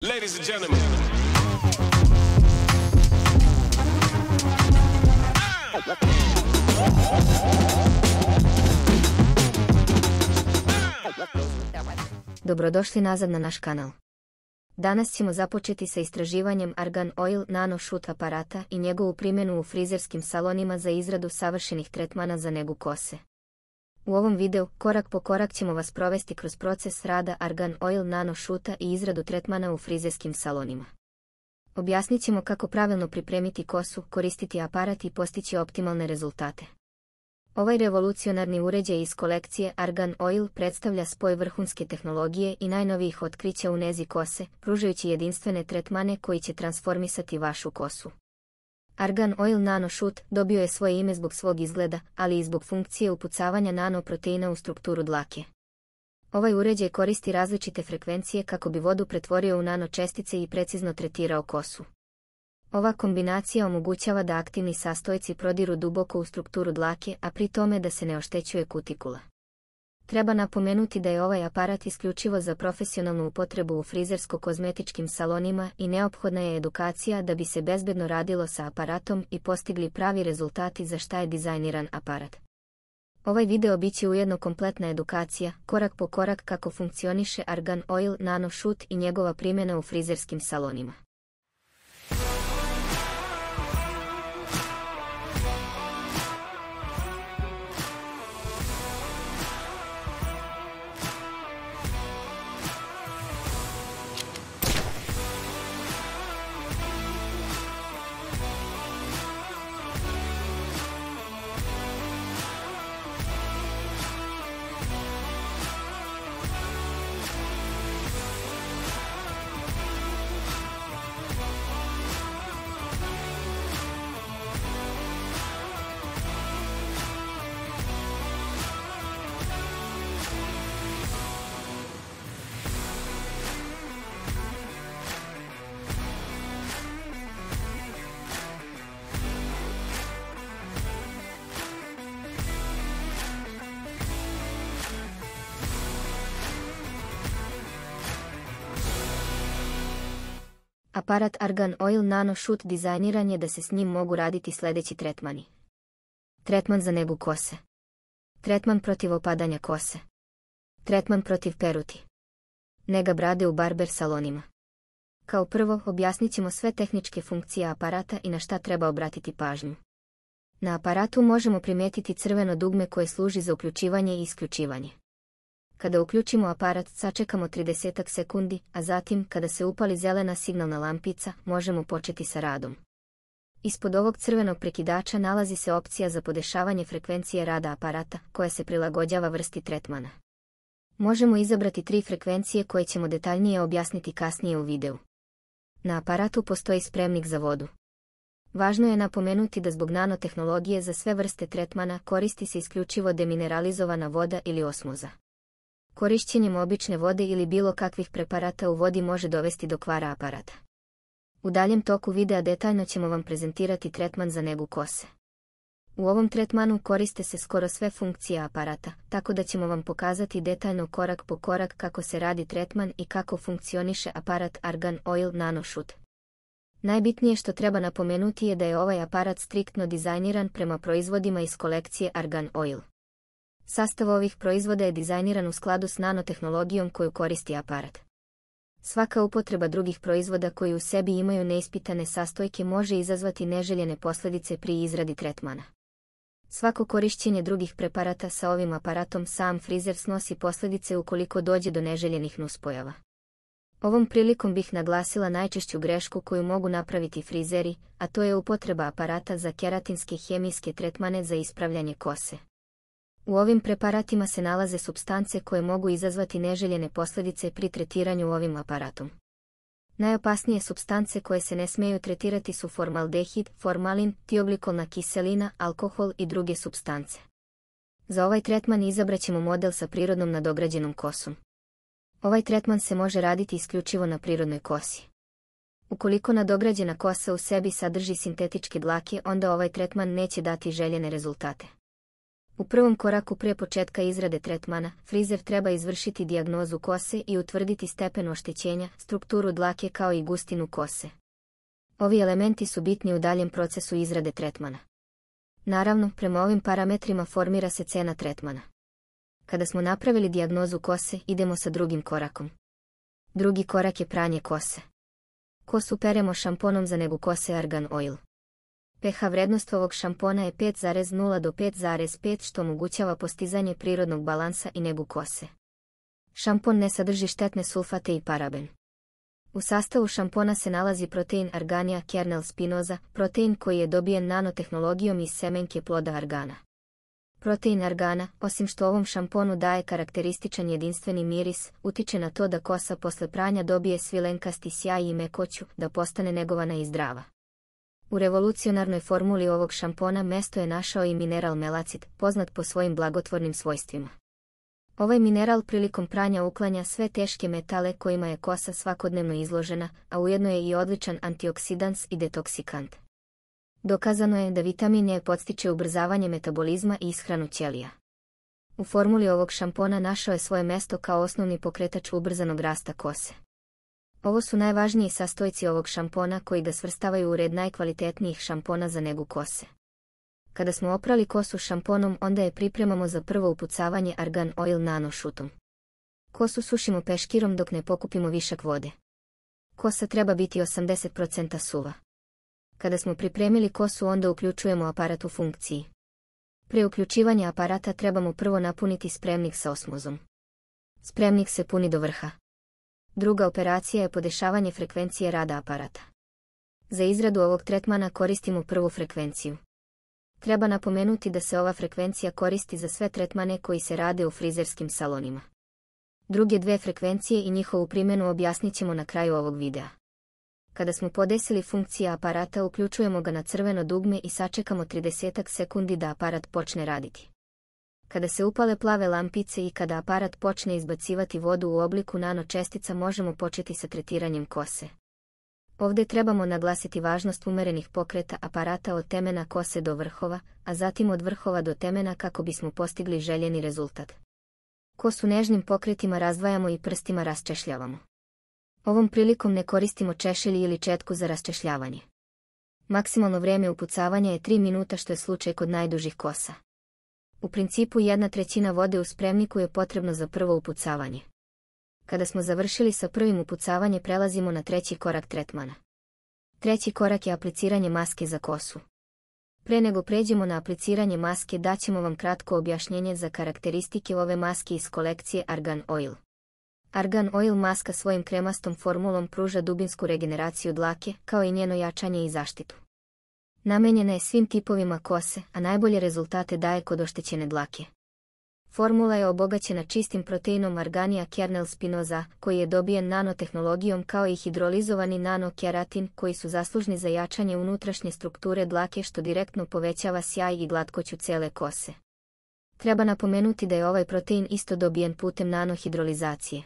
Ladies and gentlemen. Dobrodošli nazad na naš kanal. Danas ćemo započeti sa istraživanjem Argan Oil Nano Shoot aparata i njegovu primjenu u frizerskim salonima za izradu savršenih tretmana za negu kose. U ovom videu, korak po korak ćemo vas provesti kroz proces rada Argan Oil Nano Shoota i izradu tretmana u frizerskim salonima. Objasnit ćemo kako pravilno pripremiti kosu, koristiti aparat i postići optimalne rezultate. Ovaj revolucionarni uređaj iz kolekcije Argan Oil predstavlja spoj vrhunske tehnologije i najnovijih otkrića u nezi kose, pružajući jedinstvene tretmane koji će transformisati vašu kosu. Argan Oil Nano Shoot dobio je svoje ime zbog svog izgleda, ali i zbog funkcije upucavanja nanoproteina u strukturu dlake. Ovaj uređaj koristi različite frekvencije kako bi vodu pretvorio u nanočestice i precizno tretirao kosu. Ova kombinacija omogućava da aktivni sastojci prodiru duboko u strukturu dlake, a pri tome da se ne oštećuje kutikula. Treba napomenuti da je ovaj aparat isključivo za profesionalnu upotrebu u frizersko-kozmetičkim salonima i neophodna je edukacija da bi se bezbedno radilo sa aparatom i postigli pravi rezultati za šta je dizajniran aparat. Ovaj video biće ujedno kompletna edukacija, korak po korak kako funkcioniše Argan Oil Nano Shoot i njegova primjena u frizerskim salonima. Aparat Argan Oil Nano Shoot dizajniran je da se s njim mogu raditi sljedeći tretmani. Tretman za negu kose. Tretman protiv opadanja kose. Tretman protiv peruti. Nega brade u barber salonima. Kao prvo, objasnit ćemo sve tehničke funkcije aparata i na šta treba obratiti pažnju. Na aparatu možemo primijetiti crveno dugme koje služi za uključivanje i isključivanje. Kada uključimo aparat, sačekamo 30 sekundi, a zatim, kada se upali zelena signalna lampica, možemo početi sa radom. Ispod ovog crvenog prekidača nalazi se opcija za podešavanje frekvencije rada aparata, koja se prilagođava vrsti tretmana. Možemo izabrati 3 frekvencije koje ćemo detaljnije objasniti kasnije u videu. Na aparatu postoji spremnik za vodu. Važno je napomenuti da zbog nanotehnologije za sve vrste tretmana koristi se isključivo demineralizovana voda ili osmoza. Korišćenjem obične vode ili bilo kakvih preparata u vodi može dovesti do kvara aparata. U daljem toku videa detaljno ćemo vam prezentirati tretman za negu kose. U ovom tretmanu koriste se skoro sve funkcije aparata, tako da ćemo vam pokazati detaljno korak po korak kako se radi tretman i kako funkcioniše aparat Argan Oil Nano Shoot. Najbitnije što treba napomenuti je da je ovaj aparat striktno dizajniran prema proizvodima iz kolekcije Argan Oil. Sastav ovih proizvoda je dizajniran u skladu s nanotehnologijom koju koristi aparat. Svaka upotreba drugih proizvoda koji u sebi imaju neispitane sastojke može izazvati neželjene posljedice pri izradi tretmana. Svako korišćenje drugih preparata sa ovim aparatom sam frizer snosi posljedice ukoliko dođe do neželjenih nuspojava. Ovom prilikom bih naglasila najčešću grešku koju mogu napraviti frizeri, a to je upotreba aparata za keratinske hemijske tretmane za ispravljanje kose. U ovim preparatima se nalaze supstance koje mogu izazvati neželjene posljedice pri tretiranju ovim aparatom. Najopasnije supstance koje se ne smiju tretirati su formaldehid, formalin, tioglikolna kiselina, alkohol i druge supstance. Za ovaj tretman izabrat ćemo model sa prirodnom nadograđenom kosom. Ovaj tretman se može raditi isključivo na prirodnoj kosi. Ukoliko nadograđena kosa u sebi sadrži sintetičke dlake, onda ovaj tretman neće dati željene rezultate. U prvom koraku prije početka izrade tretmana, frizer treba izvršiti dijagnozu kose i utvrditi stepen oštećenja, strukturu dlake kao i gustinu kose. Ovi elementi su bitni u daljem procesu izrade tretmana. Naravno, prema ovim parametrima formira se cena tretmana. Kada smo napravili dijagnozu kose, idemo sa drugim korakom. Drugi korak je pranje kose. Kosu peremo šamponom za negu kose Argan Oil. pH vrednost ovog šampona je 5,0 do 5,5 što omogućava postizanje prirodnog balansa i negu kose. Šampon ne sadrži štetne sulfate i paraben. U sastavu šampona se nalazi protein Argania kernel spinoza, protein koji je dobijen nanotehnologijom iz semenke ploda argana. Protein argana, osim što ovom šamponu daje karakterističan jedinstveni miris, utiče na to da kosa posle pranja dobije svilenkasti sjaj i mekoću, da postane negovana i zdrava. U revolucionarnoj formuli ovog šampona mesto je našao i mineral melacit, poznat po svojim blagotvornim svojstvima. Ovaj mineral prilikom pranja uklanja sve teške metale kojima je kosa svakodnevno izložena, a ujedno je i odličan antioksidans i detoksikant. Dokazano je da vitamin E podstiče ubrzavanje metabolizma i ishranu ćelija. U formuli ovog šampona našao je svoje mesto kao osnovni pokretač ubrzanog rasta kose. Ovo su najvažniji sastojci ovog šampona koji ga svrstavaju u red najkvalitetnijih šampona za negu kose. Kada smo oprali kosu šamponom, onda je pripremamo za prvo upucavanje Argan Oil nano šutom. Kosu sušimo peškirom dok ne pokupimo višak vode. Kosa treba biti 80% suva. Kada smo pripremili kosu, onda uključujemo aparat u funkciji. Pre uključivanja aparata trebamo prvo napuniti spremnik sa osmozom. Spremnik se puni do vrha. Druga operacija je podešavanje frekvencije rada aparata. Za izradu ovog tretmana koristimo prvu frekvenciju. Treba napomenuti da se ova frekvencija koristi za sve tretmane koji se rade u frizerskim salonima. Druge dve frekvencije i njihovu primjenu objasnit ćemo na kraju ovog videa. Kada smo podesili funkcije aparata, uključujemo ga na crveno dugme i sačekamo 30 sekundi da aparat počne raditi. Kada se upale plave lampice i kada aparat počne izbacivati vodu u obliku nanočestica, možemo početi sa tretiranjem kose. Ovdje trebamo naglasiti važnost umerenih pokreta aparata od temena kose do vrhova, a zatim od vrhova do temena kako bismo postigli željeni rezultat. Kosu nežnim pokretima razdvajamo i prstima rasčešljavamo. Ovom prilikom ne koristimo češelj ili četku za rasčešljavanje. Maksimalno vrijeme upucavanja je 3 minuta, što je slučaj kod najdužih kosa. U principu 1/3 vode u spremniku je potrebno za prvo upucavanje. Kada smo završili sa prvim upucavanjem, prelazimo na treći korak tretmana. Treći korak je apliciranje maske za kosu. Pre nego pređemo na apliciranje maske, daćemo vam kratko objašnjenje za karakteristike ove maske iz kolekcije Argan Oil. Argan Oil maska svojim kremastom formulom pruža dubinsku regeneraciju dlake, kao i njeno jačanje i zaštitu. Namenjena je svim tipovima kose, a najbolje rezultate daje kod oštećene dlake. Formula je obogaćena čistim proteinom Argania kernel spinoza, koji je dobijen nanotehnologijom, kao i hidrolizovani nanokeratin, koji su zaslužni za jačanje unutrašnje strukture dlake, što direktno povećava sjaj i glatkoću cele kose. Treba napomenuti da je ovaj protein isto dobijen putem nanohidrolizacije.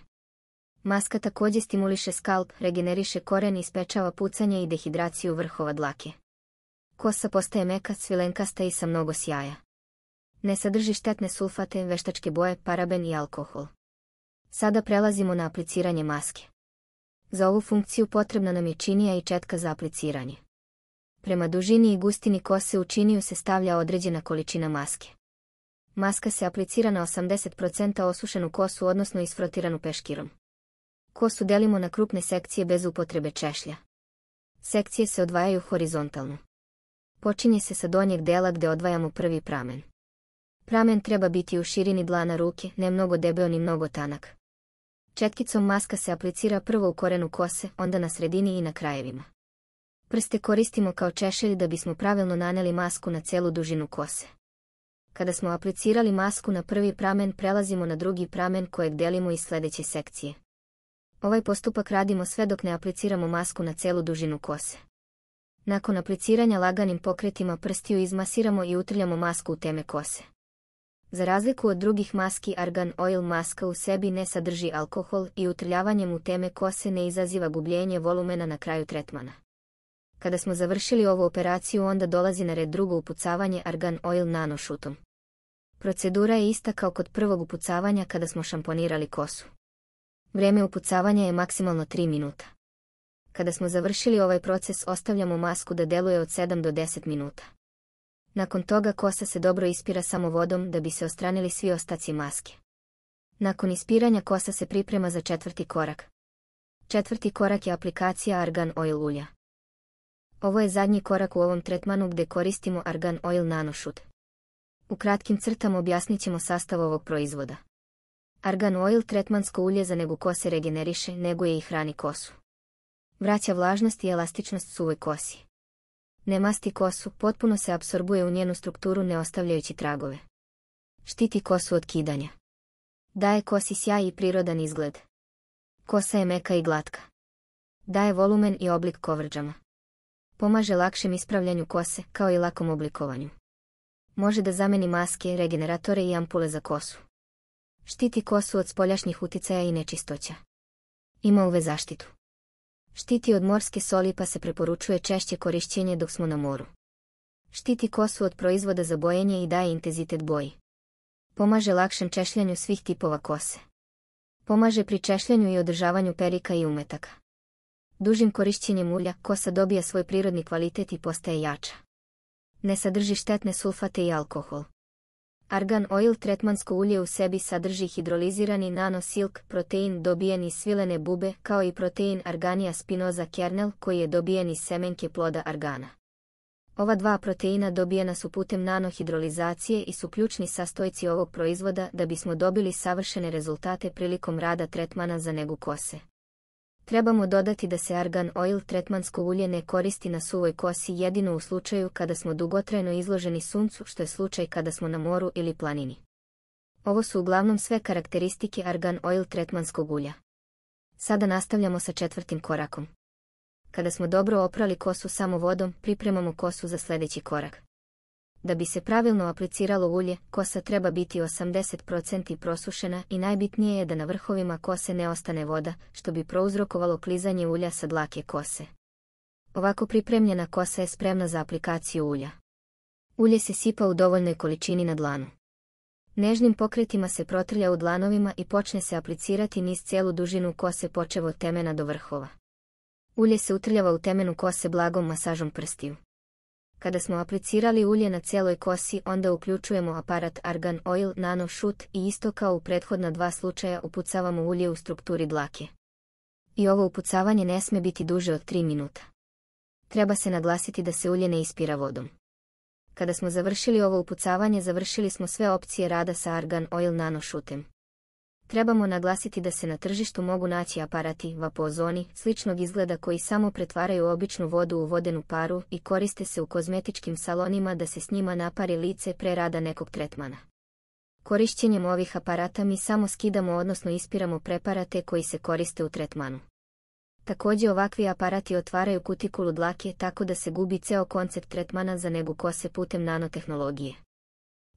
Maska također stimuliše skalp, regeneriše koren i sprečava pucanje i dehidraciju vrhova dlake. Kosa postaje meka, svilenkasta i sa mnogo sjaja. Ne sadrži štetne sulfate, veštačke boje, paraben i alkohol. Sada prelazimo na apliciranje maske. Za ovu funkciju potrebna nam je činija i četka za apliciranje. Prema dužini i gustini kose u činiju se stavlja određena količina maske. Maska se aplicira na 80% osušenu kosu, odnosno isfrotiranu peškirom. Kosu delimo na krupne sekcije bez upotrebe češlja. Sekcije se odvajaju horizontalno. Počinje se sa donjeg dela gdje odvajamo prvi pramen. Pramen treba biti u širini dlana ruke, ne mnogo debeo ni mnogo tanak. Četkicom maska se aplicira prvo u korenu kose, onda na sredini i na krajevima. Prste koristimo kao češelj da bismo pravilno naneli masku na celu dužinu kose. Kada smo aplicirali masku na prvi pramen, prelazimo na drugi pramen kojeg delimo iz sljedeće sekcije. Ovaj postupak radimo sve dok ne apliciramo masku na celu dužinu kose. Nakon apliciranja laganim pokretima prstiju izmasiramo i utrljamo masku u teme kose. Za razliku od drugih maski, Argan Oil maska u sebi ne sadrži alkohol i utrljavanjem u teme kose ne izaziva gubljenje volumena na kraju tretmana. Kada smo završili ovu operaciju, onda dolazi na red drugo upucavanje Argan Oil nano šutom. Procedura je ista kao kod prvog upucavanja kada smo šamponirali kosu. Vrijeme upucavanja je maksimalno 3 minuta. Kada smo završili ovaj proces, ostavljamo masku da deluje od 7 do 10 minuta. Nakon toga kosa se dobro ispira samo vodom da bi se odstranili svi ostaci maske. Nakon ispiranja kosa se priprema za 4. korak. 4. korak je aplikacija Argan Oil ulja. Ovo je zadnji korak u ovom tretmanu gdje koristimo Argan Oil Nanoshoot. U kratkim crtama objasnit ćemo sastav ovog proizvoda. Argan Oil tretmansko ulje za negu kose regeneriše, neguje i hrani kosu. Vraća vlažnost i elastičnost suvoj kosi. Ne masti kosu, potpuno se apsorbuje u njenu strukturu ne ostavljajući tragove. Štiti kosu od kidanja. Daje kosi sjaj i prirodan izgled. Kosa je meka i glatka. Daje volumen i oblik kovrđama. Pomaže lakšem ispravljanju kose, kao i lakom oblikovanju. Može da zameni maske, regeneratore i ampule za kosu. Štiti kosu od spoljašnjih uticaja i nečistoća. Ima UV zaštitu. Štiti od morske soli pa se preporučuje češće korišćenje dok smo na moru. Štiti kosu od proizvoda za bojenje i daje intenzitet boji. Pomaže lakšem češljanju svih tipova kose. Pomaže pri češljanju i održavanju perika i umetaka. Dužim korišćenjem ulja kosa dobija svoj prirodni kvalitet i postaje jača. Ne sadrži štetne sulfate i alkohol. Argan Oil tretmansko ulje u sebi sadrži hidrolizirani nanosilk protein dobijen iz svilene bube kao i protein Argania spinoza kernel koji je dobijen iz semenke ploda argana. Ova dva proteina dobijena su putem nanohidrolizacije i su ključni sastojci ovog proizvoda da bismo dobili savršene rezultate prilikom rada tretmana za negu kose. Trebamo dodati da se Argan Oil tretmansko ulje ne koristi na suvoj kosi jedino u slučaju kada smo dugotrajno izloženi suncu, što je slučaj kada smo na moru ili planini. Ovo su uglavnom sve karakteristike Argan Oil tretmanskog ulja. Sada nastavljamo sa 4. korakom. Kada smo dobro oprali kosu samo vodom, pripremamo kosu za sljedeći korak. Da bi se pravilno apliciralo ulje, kosa treba biti 80% prosušena i najbitnije je da na vrhovima kose ne ostane voda, što bi prouzrokovalo klizanje ulja sa dlake kose. Ovako pripremljena kosa je spremna za aplikaciju ulja. Ulje se sipa u dovoljnoj količini na dlanu. Nežnim pokretima se protrlja u dlanovima i počne se aplicirati niz cijelu dužinu kose počev od temena do vrhova. Ulje se utrljava u temenu kose blagom masažom prstiju. Kada smo aplicirali ulje na cijeloj kosi, onda uključujemo aparat Argan Oil Nanoshoot i isto kao u prethodna 2 slučaja upucavamo ulje u strukturi dlake. I ovo upucavanje ne smije biti duže od 3 minuta. Treba se naglasiti da se ulje ne ispira vodom. Kada smo završili ovo upucavanje, završili smo sve opcije rada sa Argan Oil Nanoshootem. Trebamo naglasiti da se na tržištu mogu naći aparati vapozoni sličnog izgleda koji samo pretvaraju običnu vodu u vodenu paru i koriste se u kozmetičkim salonima da se s njima napari lice pre rada nekog tretmana. Korišćenjem ovih aparata mi samo skidamo odnosno ispiramo preparate koji se koriste u tretmanu. Također ovakvi aparati otvaraju kutikulu dlake tako da se gubi ceo koncept tretmana za negu kose putem nanotehnologije.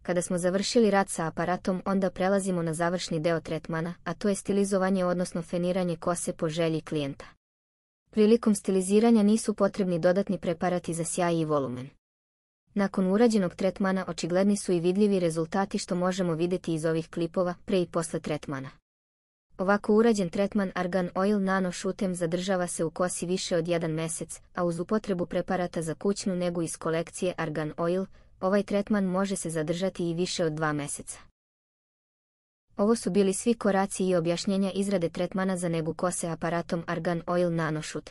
Kada smo završili rad sa aparatom, onda prelazimo na završni deo tretmana, a to je stilizovanje odnosno feniranje kose po želji klijenta. Prilikom stiliziranja nisu potrebni dodatni preparati za sjaj i volumen. Nakon urađenog tretmana očigledni su i vidljivi rezultati što možemo vidjeti iz ovih klipova pre i posle tretmana. Ovako urađen tretman Argan Oil Nanoshootem zadržava se u kosi više od 1 mjesec, a uz upotrebu preparata za kućnu negu iz kolekcije Argan Oil, ovaj tretman može se zadržati i više od 2 mjeseca. Ovo su bili svi koraci i objašnjenja izrade tretmana za negu kose aparatom Argan Oil Nanoshoot.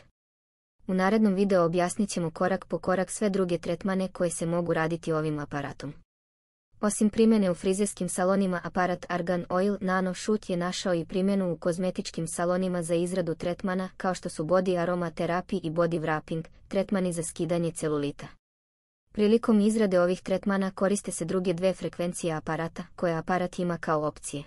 U narednom videu objasnit ćemo korak po korak sve druge tretmane koje se mogu raditi ovim aparatom. Osim primjene u frizerskim salonima, aparat Argan Oil Nanoshoot je našao i primjenu u kozmetičkim salonima za izradu tretmana kao što su body aromatherapy i body wrapping, tretmani za skidanje celulita. Prilikom izrade ovih tretmana koriste se druge 2 frekvencije aparata koje aparat ima kao opcije.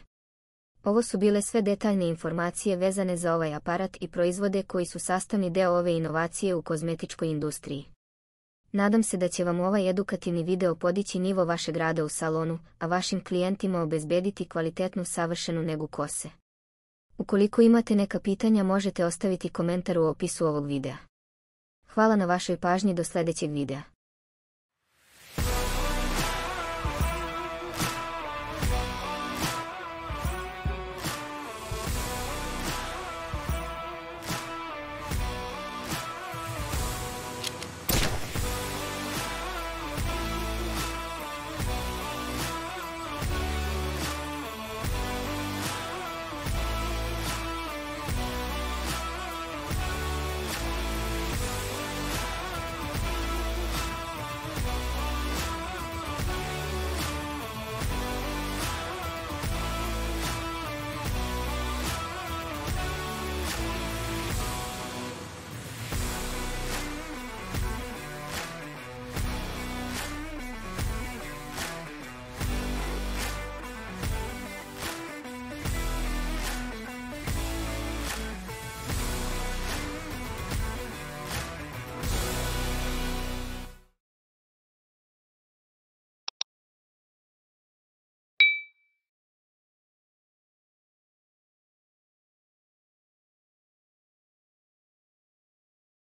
Ovo su bile sve detaljne informacije vezane za ovaj aparat i proizvode koji su sastavni deo ove inovacije u kozmetičkoj industriji. Nadam se da će vam ovaj edukativni video podići nivo vašeg rada u salonu, a vašim klijentima obezbediti kvalitetnu savršenu negu kose. Ukoliko imate neka pitanja, možete ostaviti komentar u opisu ovog videa. Hvala na vašoj pažnji, do sljedećeg videa.